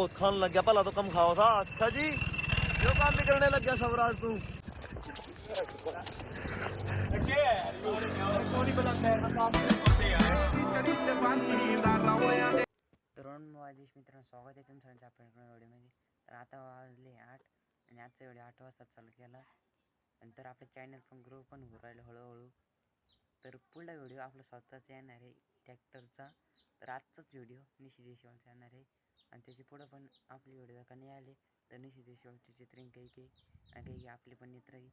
बहुत खान लग गया, पहला तो कम खाओ था। अच्छा जी, जो काम भी करने लग गया सबराज तू। तरुण वादेश मित्रांनो, स्वागत आहे तुमचं आपल्या व्हिडिओमध्ये. तर आता वाजले 8 आणि आजचा व्हिडिओ 8 वाजता चालू केला. नंतर आपलं चॅनल पण ग्रो पण होऊ राहिलं हळूहळू. तर पुढला व्हिडिओ आपला स्वतःचा येणार आहे ट्रॅक्टरचा. तर आजचाच व्हिडिओ निशी देशवालचा येणार आहे आणि त्याच्या पुढं पण आपले व्हिडिओ जर का नाही आले तर निशी देशवालचे चित्रीन काही आणि काही आपले पण नेत्र आहे.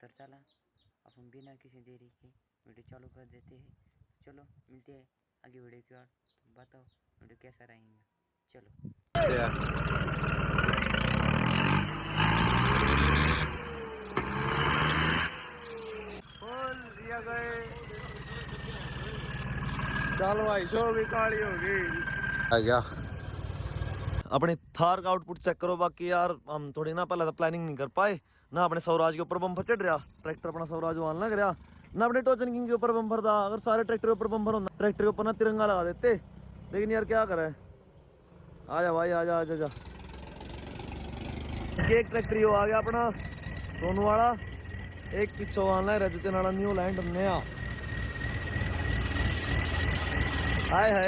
तर चला अपन बिना किसी देरी के वीडियो चालू कर देते हैं. चलो मिलते हैं आगे वीडियो की ओर. बताओ वीडियो कैसा रहेगा. चलो चल भाई, शो भी काली हो गई। आ गया अपने थार का आउटपुट चेक करो। बाकी यार हम थोड़ी ना पहले तो प्लानिंग नहीं कर पाए ना, अपने स्वराज के ऊपर बम्पर चढ़ रहा ट्रैक्टर, अपना स्वराज वाल लग रहा ना, अपने टोचन किंग के ऊपर बम्पर था। अगर सारे ट्रैक्टर के ऊपर बम्पर होता, ट्रैक्टर के ऊपर ना तिरंगा लगा देते। लेकिन यार क्या करे, आजा भाई आजा आजा जा। एक ट्रैक्टर आ गया अपना सोनू वाला, एक पिछो वाला है रजते नाला न्यू लैंड नया। हाय हाय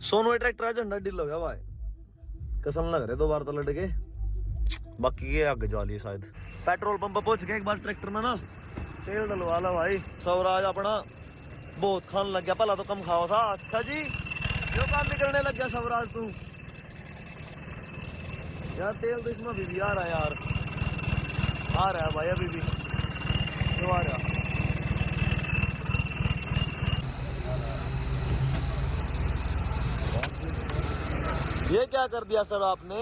सोनू ट्रैक्टर झंडा ढिल हो गया भाई, कसम लग रहे 2 बार तो लड़ गए। बाकी ये आगे जा लिए शायद। पेट्रोल पंप पहुंच गए एक बार ट्रैक्टर में ना, तेल डलवा ला भाई। स्वराज अपना बहुत खान लग गया, पहला तो कम खाओ था। अच्छा जी, जो काम भी करने लग गया स्वराज तू। यार तेल तो इसमें भी आ रहा है यार, आ रहा है भाई अभी भी जो आ रहा। ये क्या कर दिया सर आपने।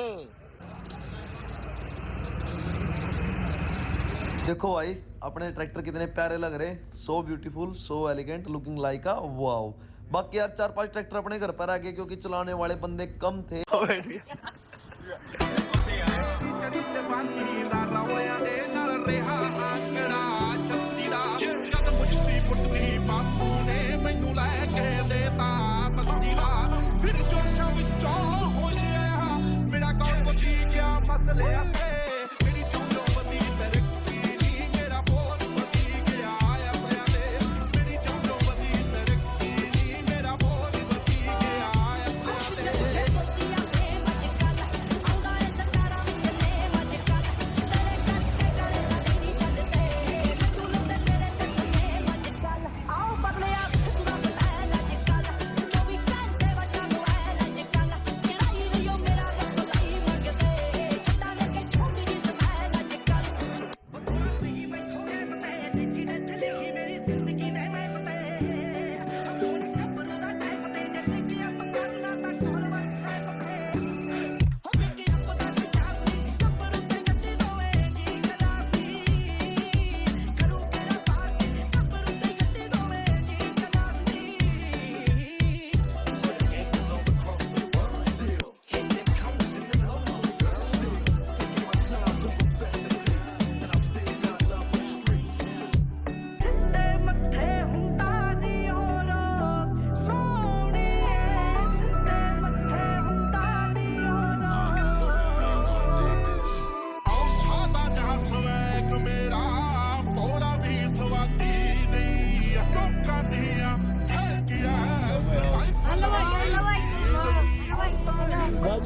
देखो भाई अपने ट्रैक्टर कितने प्यारे लग रहे, so beautiful, so elegant, looking like a wow. बाकी यार 4-5 ट्रैक्टर अपने घर पर आ गए क्योंकि चलाने वाले बंदे कम थे।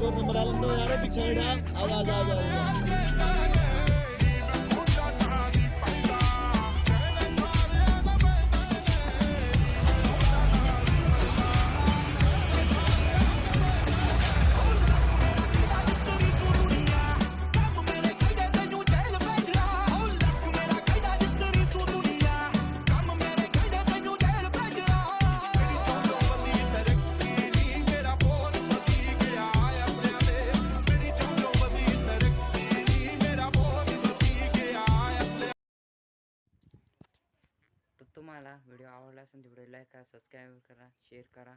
चोर नंबर आलम दो यार पीछे आजा आजा आजा। तुम्हाला व्हिडिओ आवडला असेल तर व्हिडिओ लाईक करा, सबस्क्राईब करा, शेअर करा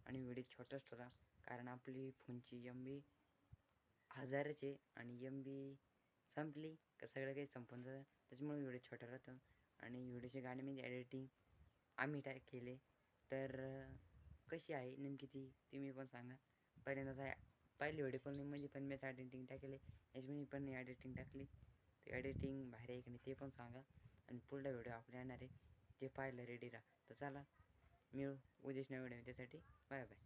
आणि व्हिडिओ छोटाच ठेवा कारण आपली फोनची MB हजाराचे आणि MB संपली का सगळं काही संपून जातं. त्याच्यामुळे व्हिडिओ छोटा राहतो. आणि व्हिडिओचे गाणे म्हणजे एडिटिंग आम्ही केले. तर कशी आहे नेमकी ती तुम्ही पण सांगा. पहिल्यांदा पहिले व्हिडिओ पण म्हणजे पण मीच एडिटिंग टाकले, याच्यामध्ये पण एडिटिंग टाकली. ते एडिटिंग बाहेर आहे की नाही ते पण सांगा. आणि पुढला व्हिडिओ आपल्या येणार आहे ते पाहायला रेडी राहा. तर चला मिळू उद्याच्या व्हिडिओ त्यासाठी. Bye bye.